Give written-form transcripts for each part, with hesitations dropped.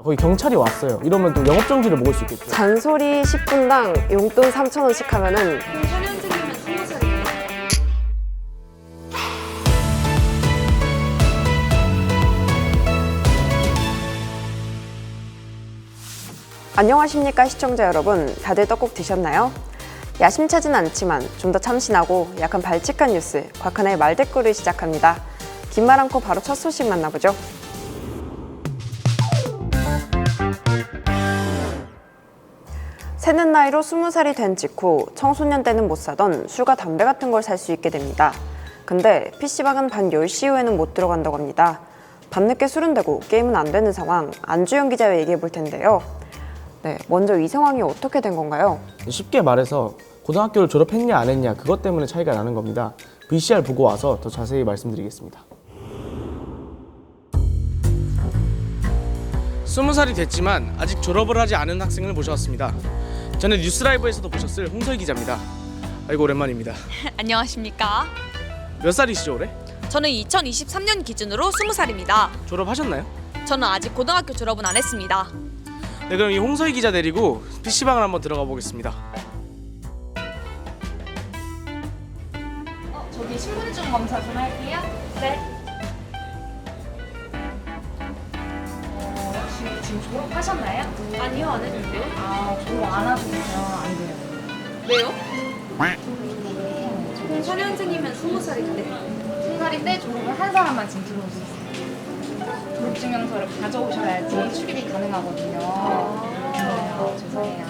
거기 경찰이 왔어요. 이러면 또 영업정지를 먹을 수 있겠죠. 잔소리 10분당 용돈 3,000원씩 하면은 소년생이면 20살이에요. 안녕하십니까 시청자 여러분, 다들 떡국 드셨나요? 야심차진 않지만 좀 더 참신하고 약간 발칙한 뉴스, 곽하나의 말대꾸를 시작합니다. 긴 말 않고 바로 첫 소식 만나보죠. 새는 나이로 20살이 된 직후 청소년 때는 못 사던 술과 담배 같은 걸 살 수 있게 됩니다. 근데 PC방은 밤 10시 이후에는 못 들어간다고 합니다. 밤늦게 술은 되고 게임은 안 되는 상황, 안주영 기자와 얘기해 볼 텐데요. 네, 먼저 이 상황이 어떻게 된 건가요? 쉽게 말해서 고등학교를 졸업했냐 안 했냐 그것 때문에 차이가 나는 겁니다. VCR 보고 와서 더 자세히 말씀드리겠습니다. 20살이 됐지만 아직 졸업을 하지 않은 학생을 모셔왔습니다. 저는 뉴스라이브에서도 보셨을 홍서희 기자입니다. 아이고 오랜만입니다. 안녕하십니까? 몇 살이시죠 올해? 저는 2023년 기준으로 20살입니다. 졸업하셨나요? 저는 아직 고등학교 졸업은 안 했습니다. 네, 그럼 이 홍서희 기자 데리고 PC방을 한번 들어가 보겠습니다. 저기 신분증 검사 좀 할게요. 네. 혹시 지금 졸업하셨나요? 아니요, 안 했는데요. 졸업 안 하시면 안 돼요. 왜요? 소년생이면 20살인데. 20살인데 졸업을 한 사람만 지금 들어올 수 있어요. 졸업증명서를 가져오셔야지 출입이 가능하거든요. 죄송해요.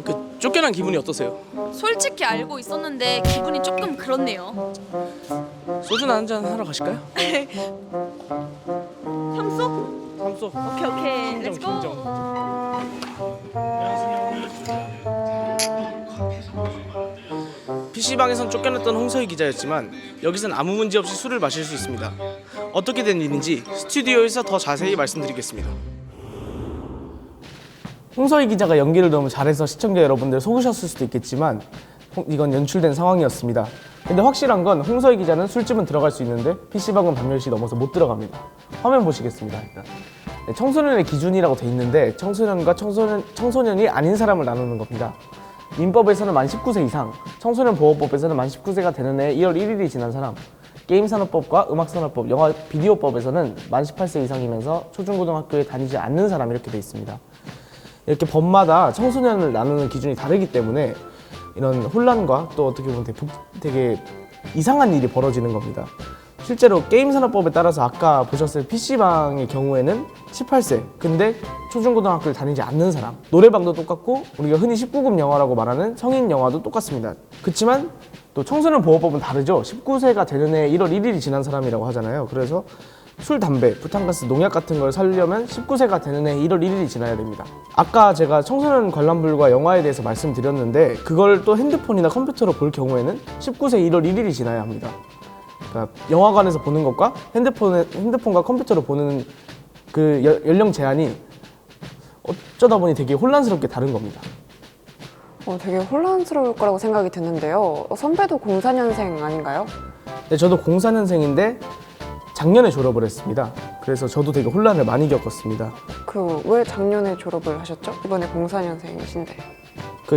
그 쫓겨난 기분이 어떠세요? 솔직히 알고 있었는데 기분이 조금 그렇네요. 소주나 한잔 하러 가실까요? 삼소? 삼소. 오케이. 렛츠고. PC방에선 쫓겨났던 홍서희 기자였지만 여기선 아무 문제 없이 술을 마실 수 있습니다. 어떻게 된 일인지 스튜디오에서 더 자세히 말씀드리겠습니다. 홍서희 기자가 연기를 너무 잘해서 시청자 여러분들 속으셨을 수도 있겠지만 이건 연출된 상황이었습니다. 근데 확실한 건 홍서희 기자는 술집은 들어갈 수 있는데 PC방은 밤 10시 넘어서 못 들어갑니다. 화면 보시겠습니다. 일단 청소년의 기준이라고 돼 있는데 청소년과 청소년이 아닌 사람을 나누는 겁니다. 민법에서는 만 19세 이상, 청소년보호법에서는 만 19세가 되는 해 1월 1일이 지난 사람, 게임산업법과 음악산업법, 영화 비디오법에서는 만 18세 이상이면서 초중고등학교에 다니지 않는 사람 이렇게 돼 있습니다. 이렇게 법마다 청소년을 나누는 기준이 다르기 때문에 이런 혼란과 또 어떻게 보면 되게 이상한 일이 벌어지는 겁니다. 실제로 게임산업법에 따라서 아까 보셨을 PC방의 경우에는 18세, 근데 초중고등학교를 다니지 않는 사람, 노래방도 똑같고 우리가 흔히 19금 영화라고 말하는 성인 영화도 똑같습니다. 그렇지만 또 청소년 보호법은 다르죠. 19세가 되는 해 1월 1일이 지난 사람이라고 하잖아요. 그래서 술, 담배, 부탄가스, 농약 같은 걸 사려면 19세가 되는 해 1월 1일이 지나야 됩니다. 아까 제가 청소년 관람불과 영화에 대해서 말씀드렸는데 그걸 또 핸드폰이나 컴퓨터로 볼 경우에는 19세 1월 1일이 지나야 합니다. 그러니까 영화관에서 보는 것과 핸드폰과 컴퓨터로 보는 그 연령 제한이 어쩌다 보니 되게 혼란스럽게 다른 겁니다. 되게 혼란스러울 거라고 생각이 드는데요. 선배도 04년생 아닌가요? 네, 저도 04년생인데 작년에 졸업을 했습니다. 그래서 저도 되게 혼란을 많이 겪었습니다. 왜 작년에 졸업을 하셨죠? 이번에 04년생이신데.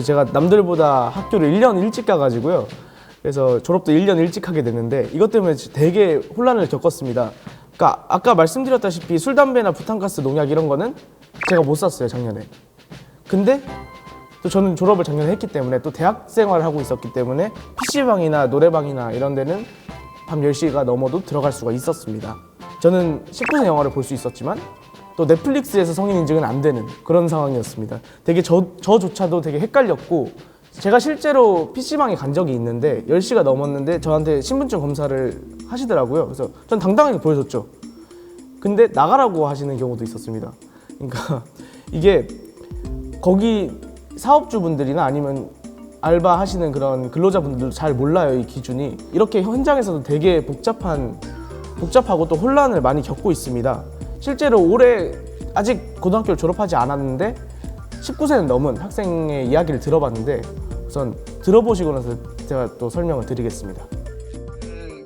제가 남들보다 학교를 1년 일찍 가가지고요. 그래서 졸업도 1년 일찍 하게 됐는데 이것 때문에 되게 혼란을 겪었습니다. 그러니까 아까 말씀드렸다시피 술, 담배나 부탄가스, 농약 이런 거는 제가 못 샀어요, 작년에. 근데 또 저는 졸업을 작년에 했기 때문에 또 대학 생활을 하고 있었기 때문에 PC방이나 노래방이나 이런 데는 밤 10시가 넘어도 들어갈 수가 있었습니다. 저는 19세 영화를 볼 수 있었지만 또 넷플릭스에서 성인 인증은 안 되는 그런 상황이었습니다. 되게 저조차도 되게 헷갈렸고 제가 실제로 PC방에 간 적이 있는데 10시가 넘었는데 저한테 신분증 검사를 하시더라고요. 그래서 전 당당하게 보여줬죠. 근데 나가라고 하시는 경우도 있었습니다. 그러니까 이게 거기 사업주분들이나 아니면 알바하시는 그런 근로자분들도 잘 몰라요, 이 기준이. 이렇게 현장에서도 되게 복잡하고 또 혼란을 많이 겪고 있습니다. 실제로 올해 아직 고등학교를 졸업하지 않았는데 19세는 넘은 학생의 이야기를 들어봤는데 우선 들어보시고 나서 제가 또 설명을 드리겠습니다.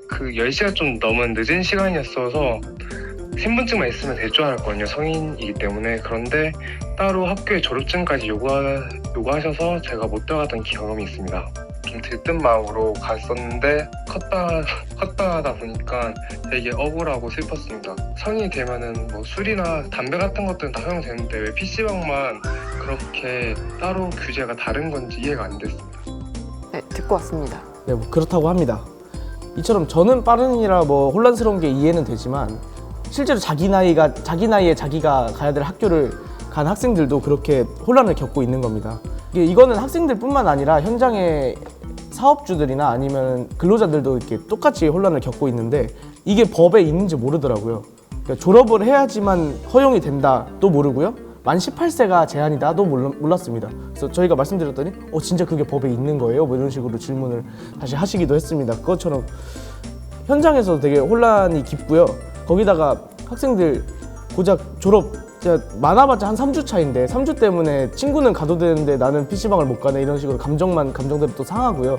그 10시가 좀 넘은 늦은 시간이었어서 신분증만 있으면 될 줄 알았거든요. 성인이기 때문에. 그런데 따로 학교에 졸업증까지 요구하셔서 제가 못 들어갔던 경험이 있습니다. 좀 들뜬 마음으로 갔었는데 컸다 하다 보니까 되게 억울하고 슬펐습니다. 성인이 되면은 뭐 술이나 담배 같은 것들은 다 허용되는데 왜 PC방만 그렇게 따로 규제가 다른 건지 이해가 안 됐습니다. 네, 듣고 왔습니다. 네, 뭐 그렇다고 합니다. 이처럼 저는 빠른이라 뭐 혼란스러운 게 이해는 되지만 실제로 자기 나이에 자기가 가야 될 학교를 간 학생들도 그렇게 혼란을 겪고 있는 겁니다. 이거는 학생들뿐만 아니라 현장의 사업주들이나 아니면 근로자들도 이렇게 똑같이 혼란을 겪고 있는데 이게 법에 있는지 모르더라고요. 그러니까 졸업을 해야지만 허용이 된다도 모르고요. 만 18세가 제한이다도 몰랐습니다. 그래서 저희가 말씀드렸더니 진짜 그게 법에 있는 거예요? 뭐 이런 식으로 질문을 다시 하시기도 했습니다. 그것처럼 현장에서 되게 혼란이 깊고요. 거기다가 학생들 고작 졸업 진짜 많아봤자 한 3주 차인데 3주 때문에 친구는 가도 되는데 나는 PC방을 못 가네 이런 식으로 감정대로 또 상하고요.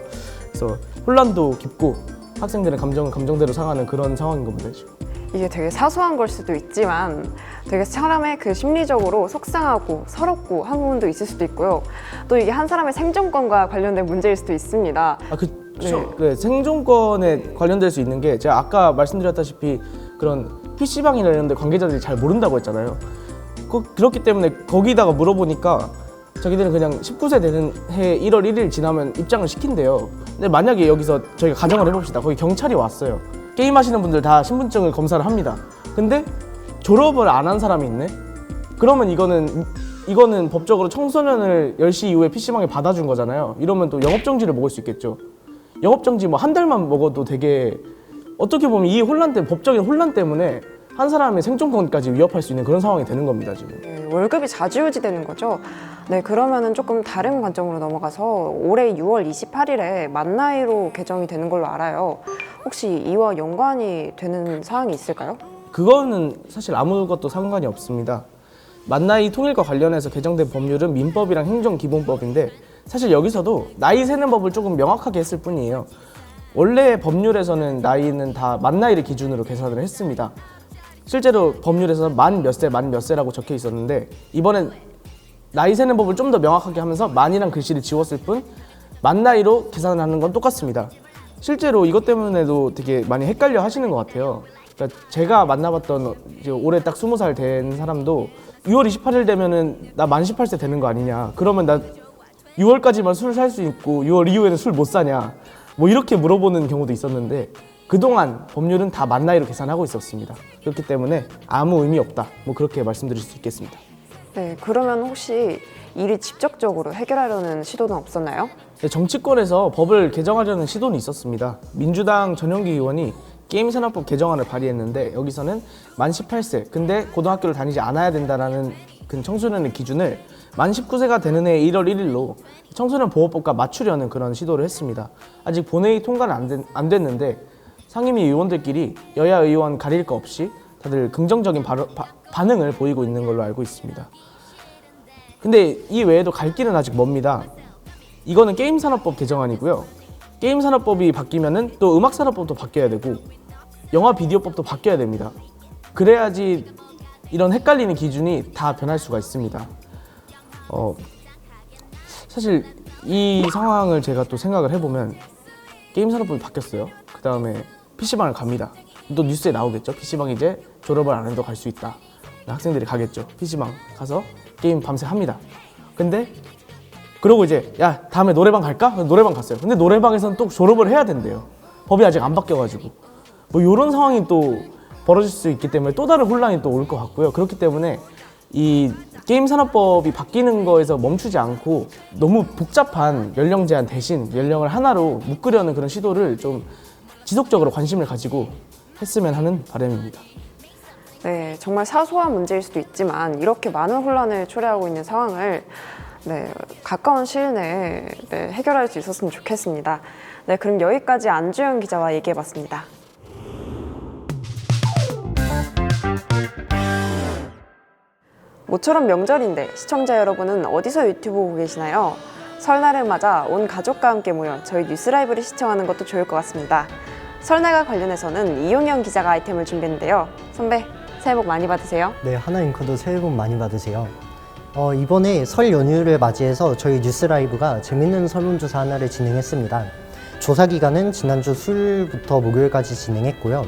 그래서 혼란도 깊고 학생들의 감정대로 상하는 그런 상황인 겁니다, 지금. 이게 되게 사소한 걸 수도 있지만 되게 사람의 그 심리적으로 속상하고 서럽고 한 부분도 있을 수도 있고요. 또 이게 한 사람의 생존권과 관련된 문제일 수도 있습니다. 그렇죠. 네, 생존권에 관련될 수 있는 게 제가 아까 말씀드렸다시피 그런 PC방이나 이런 데 관계자들이 잘 모른다고 했잖아요. 그렇기 때문에 거기다가 물어보니까 자기들은 그냥 19세 되는 해 1월 1일 지나면 입장을 시킨대요. 근데 만약에 여기서 저희가 가정을 해봅시다. 거기 경찰이 왔어요. 게임하시는 분들 다 신분증을 검사를 합니다. 근데 졸업을 안 한 사람이 있네? 그러면 이거는 법적으로 청소년을 10시 이후에 PC방에 받아준 거잖아요. 이러면 또 영업정지를 먹을 수 있겠죠. 영업정지 뭐 한 달만 먹어도 되게 어떻게 보면 이 법적인 혼란 때문에 한 사람의 생존권까지 위협할 수 있는 그런 상황이 되는 겁니다, 지금. 네, 월급이 좌지우지 되는 거죠. 네, 그러면은 조금 다른 관점으로 넘어가서 올해 6월 28일에 만 나이로 개정이 되는 걸로 알아요. 혹시 이와 연관이 되는 사항이 있을까요? 그거는 사실 아무것도 상관이 없습니다. 만 나이 통일과 관련해서 개정된 법률은 민법이랑 행정기본법인데 사실 여기서도 나이 세는 법을 조금 명확하게 했을 뿐이에요. 원래 법률에서는 나이는 다 만 나이를 기준으로 계산을 했습니다. 실제로 법률에서 만 몇 세라고 적혀 있었는데 이번엔 나이 세는 법을 좀 더 명확하게 하면서 만이란 글씨를 지웠을 뿐 만 나이로 계산을 하는 건 똑같습니다. 실제로 이것 때문에도 되게 많이 헷갈려 하시는 것 같아요. 그러니까 제가 만나봤던 이제 올해 딱 20살 된 사람도 6월 28일 되면은 나 만 18세 되는 거 아니냐. 그러면 나 6월까지만 술 살 수 있고 6월 이후에는 술 못 사냐. 뭐 이렇게 물어보는 경우도 있었는데 그동안 법률은 다 만 나이로 계산하고 있었습니다. 그렇기 때문에 아무 의미 없다. 뭐 그렇게 말씀드릴 수 있겠습니다. 네, 그러면 혹시 이를 직접적으로 해결하려는 시도는 없었나요? 네, 정치권에서 법을 개정하려는 시도는 있었습니다. 민주당 전용기 의원이 게임산업법 개정안을 발의했는데 여기서는 만 18세, 근데 고등학교를 다니지 않아야 된다는 그 청소년의 기준을 만 19세가 되는 해 1월 1일로 청소년 보호법과 맞추려는 그런 시도를 했습니다. 아직 본회의 통과는 안 됐는데 상임위 의원들끼리 여야 의원 가릴 거 없이 다들 긍정적인 반응을 보이고 있는 걸로 알고 있습니다. 근데 이 외에도 갈 길은 아직 멉니다. 이거는 게임산업법 개정안이고요. 게임산업법이 바뀌면은 또 음악산업법도 바뀌어야 되고 영화 비디오법도 바뀌어야 됩니다. 그래야지 이런 헷갈리는 기준이 다 변할 수가 있습니다. 사실 이 상황을 제가 또 생각을 해보면 게임산업법이 바뀌었어요. 그 다음에 PC방을 갑니다. 또 뉴스에 나오겠죠. PC방 이제 졸업을 안 해도 갈 수 있다. 학생들이 가겠죠. PC방 가서 게임 밤새 합니다. 근데 그러고 이제 야 다음에 노래방 갈까? 노래방 갔어요. 근데 노래방에서는 또 졸업을 해야 된대요. 법이 아직 안 바뀌어가지고 뭐 이런 상황이 또 벌어질 수 있기 때문에 또 다른 혼란이 또 올 것 같고요. 그렇기 때문에 이 게임산업법이 바뀌는 거에서 멈추지 않고 너무 복잡한 연령 제한 대신 연령을 하나로 묶으려는 그런 시도를 좀 지속적으로 관심을 가지고 했으면 하는 바람입니다. 네, 정말 사소한 문제일 수도 있지만 이렇게 많은 혼란을 초래하고 있는 상황을 가까운 시일 내에 해결할 수 있었으면 좋겠습니다. 네, 그럼 여기까지 안주영 기자와 얘기해봤습니다. 모처럼 명절인데 시청자 여러분은 어디서 유튜브 보고 계시나요? 설날을 맞아 온 가족과 함께 모여 저희 뉴스 라이브를 시청하는 것도 좋을 것 같습니다. 설날과 관련해서는 이용영 기자가 아이템을 준비했는데요. 선배, 새해 복 많이 받으세요. 네, 하나인커도 새해 복 많이 받으세요. 이번에 설 연휴를 맞이해서 저희 뉴스라이브가 재밌는 설문조사 하나를 진행했습니다. 조사 기간은 지난주 수요일부터 목요일까지 진행했고요.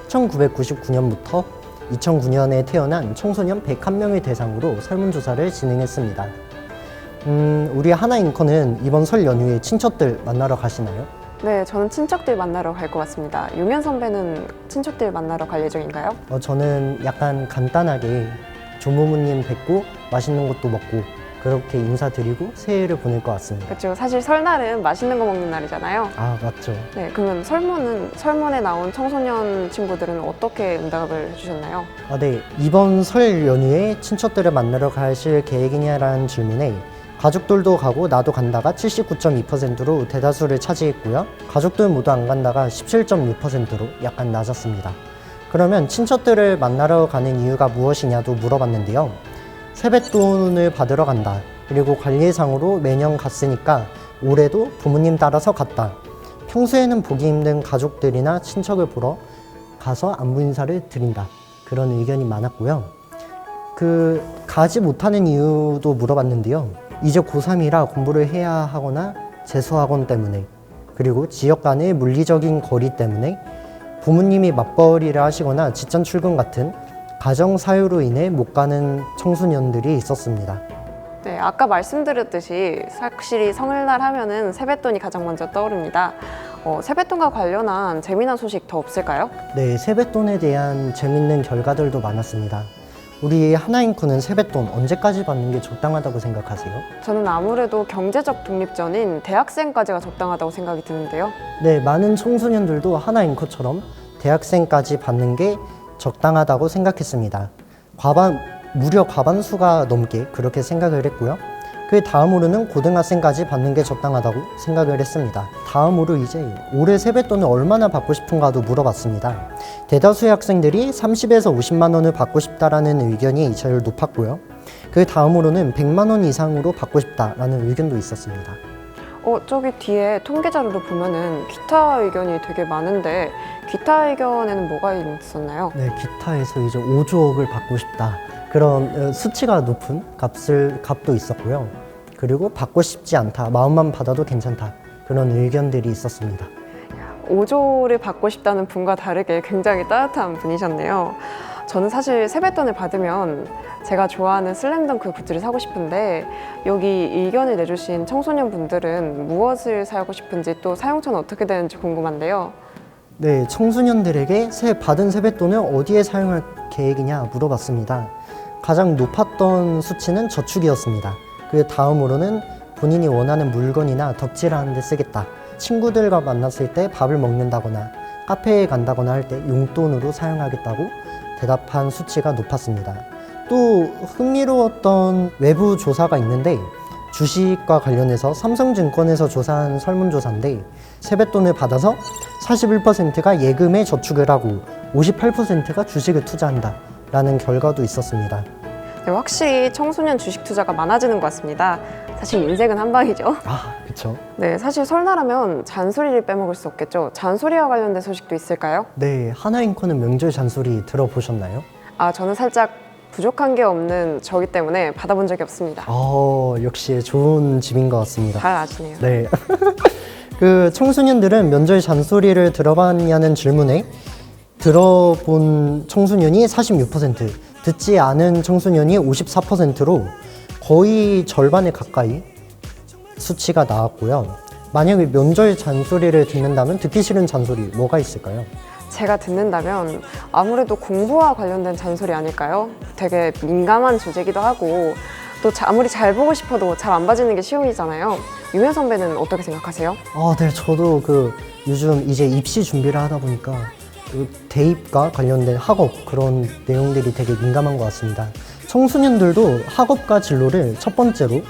1999년부터 2009년에 태어난 청소년 101명을 대상으로 설문조사를 진행했습니다. 우리 하나인커는 이번 설 연휴에 친척들 만나러 가시나요? 네, 저는 친척들 만나러 갈 것 같습니다. 유면 선배는 친척들 만나러 갈 예정인가요? 저는 약간 간단하게 조모모님 뵙고 맛있는 것도 먹고 그렇게 인사드리고 새해를 보낼 것 같습니다. 그렇죠. 사실 설날은 맛있는 거 먹는 날이잖아요. 아, 맞죠. 네, 그러면 설문에 나온 청소년 친구들은 어떻게 응답을 해주셨나요? 네. 이번 설 연휴에 친척들을 만나러 가실 계획이냐라는 질문에 가족들도 가고 나도 간다가 79.2%로 대다수를 차지했고요. 가족들 모두 안 간다가 17.6%로 약간 낮았습니다. 그러면 친척들을 만나러 가는 이유가 무엇이냐도 물어봤는데요. 세뱃돈을 받으러 간다. 그리고 관례상으로 매년 갔으니까 올해도 부모님 따라서 갔다. 평소에는 보기 힘든 가족들이나 친척을 보러 가서 안부 인사를 드린다. 그런 의견이 많았고요. 가지 못하는 이유도 물어봤는데요. 이제 고3이라 공부를 해야 하거나 재수학원 때문에, 그리고 지역 간의 물리적인 거리 때문에, 부모님이 맞벌이를 하시거나 직장 출근 같은 가정 사유로 인해 못 가는 청소년들이 있었습니다. 네, 아까 말씀드렸듯이 확실히 성일날 하면은 세뱃돈이 가장 먼저 떠오릅니다. 세뱃돈과 관련한 재미난 소식 더 없을까요? 네, 세뱃돈에 대한 재밌는 결과들도 많았습니다. 우리 하나인쿠는 세뱃돈 언제까지 받는 게 적당하다고 생각하세요? 저는 아무래도 경제적 독립 전인 대학생까지가 적당하다고 생각이 드는데요. 네, 많은 청소년들도 하나인쿠처럼 대학생까지 받는 게 적당하다고 생각했습니다. 무려 과반수가 넘게 그렇게 생각을 했고요. 그 다음으로는 고등학생까지 받는 게 적당하다고 생각을 했습니다. 다음으로 이제 올해 세뱃돈을 얼마나 받고 싶은가도 물어봤습니다. 대다수의 학생들이 30에서 50만 원을 받고 싶다라는 의견이 제일 높았고요. 그 다음으로는 100만 원 이상으로 받고 싶다라는 의견도 있었습니다. 저기 뒤에 통계 자료를 보면은 기타 의견이 되게 많은데 기타 의견에는 뭐가 있었나요? 네, 기타에서 이제 5조억을 받고 싶다. 그런 수치가 높은 값도 있었고요. 그리고 받고 싶지 않다. 마음만 받아도 괜찮다. 그런 의견들이 있었습니다. 5조를 받고 싶다는 분과 다르게 굉장히 따뜻한 분이셨네요. 저는 사실 세뱃돈을 받으면 제가 좋아하는 슬램덩크 굿즈를 사고 싶은데 여기 의견을 내주신 청소년 분들은 무엇을 사고 싶은지 또 사용처는 어떻게 되는지 궁금한데요. 네, 청소년들에게 받은 세뱃돈을 어디에 사용할 계획이냐 물어봤습니다. 가장 높았던 수치는 저축이었습니다. 그 다음으로는 본인이 원하는 물건이나 덕질하는 데 쓰겠다. 친구들과 만났을 때 밥을 먹는다거나 카페에 간다거나 할 때 용돈으로 사용하겠다고 대답한 수치가 높았습니다. 또 흥미로웠던 외부 조사가 있는데 주식과 관련해서 삼성증권에서 조사한 설문조사인데 세뱃돈을 받아서 41%가 예금에 저축을 하고 58%가 주식을 투자한다 라는 결과도 있었습니다. 네, 확실히 청소년 주식 투자가 많아지는 것 같습니다. 사실 인생은 한 방이죠. 아, 그쵸. 네, 사실 설날하면 잔소리를 빼먹을 수 없겠죠. 잔소리와 관련된 소식도 있을까요? 네, 하나인커는 명절 잔소리 들어보셨나요? 저는 살짝 부족한 게 없는 저기 때문에 받아본 적이 없습니다. 역시 좋은 집인 것 같습니다. 잘 아시네요. 네. 청소년들은 명절 잔소리를 들어봤냐는 질문에 들어본 청소년이 46%, 듣지 않은 청소년이 54%로 거의 절반에 가까이 수치가 나왔고요. 만약에 명절 잔소리를 듣는다면 듣기 싫은 잔소리 뭐가 있을까요? 제가 듣는다면 아무래도 공부와 관련된 잔소리 아닐까요? 되게 민감한 주제기도 하고 또 아무리 잘 보고 싶어도 잘 안 봐지는 게 시험이잖아요. 유면 선배는 어떻게 생각하세요? 네, 저도 요즘 이제 입시 준비를 하다 보니까 대입과 관련된 학업 그런 내용들이 되게 민감한 것 같습니다. 청소년들도 학업과 진로를 첫 번째로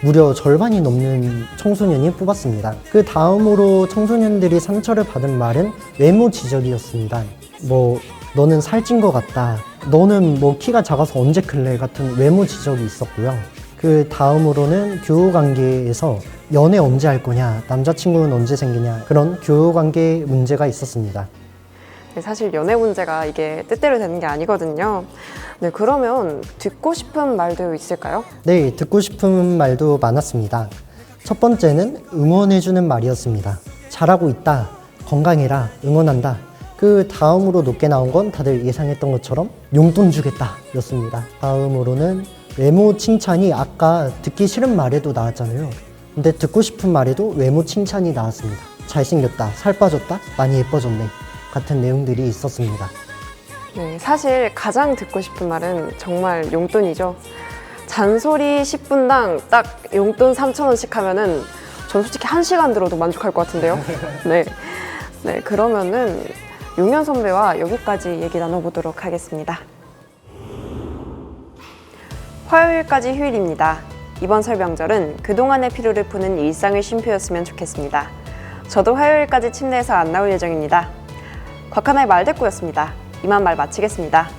무려 절반이 넘는 청소년이 뽑았습니다. 그 다음으로 청소년들이 상처를 받은 말은 외모 지적이었습니다. 너는 살찐 것 같다. 너는 키가 작아서 언제 클래? 같은 외모 지적이 있었고요. 그 다음으로는 교우관계에서 연애 언제 할 거냐? 남자친구는 언제 생기냐? 그런 교우관계 문제가 있었습니다. 네, 사실 연애 문제가 이게 뜻대로 되는 게 아니거든요. 네, 그러면 듣고 싶은 말도 있을까요? 네, 듣고 싶은 말도 많았습니다. 첫 번째는 응원해주는 말이었습니다. 잘하고 있다, 건강해라, 응원한다. 그 다음으로 높게 나온 건 다들 예상했던 것처럼 용돈 주겠다 였습니다. 다음으로는 외모 칭찬이 아까 듣기 싫은 말에도 나왔잖아요. 근데 듣고 싶은 말에도 외모 칭찬이 나왔습니다. 잘생겼다, 살 빠졌다, 많이 예뻐졌네 같은 내용들이 있었습니다. 네, 사실 가장 듣고 싶은 말은 정말 용돈이죠. 잔소리 10분당 딱 용돈 3,000원씩 하면은 전 솔직히 1시간 들어도 만족할 것 같은데요. 네, 그러면은 용현 선배와 여기까지 얘기 나눠보도록 하겠습니다. 화요일까지 휴일입니다. 이번 설 명절은 그동안의 피로를 푸는 일상의 쉼표였으면 좋겠습니다. 저도 화요일까지 침대에서 안 나올 예정입니다. 곽하나의 말대꾸였습니다. 이만 말 마치겠습니다.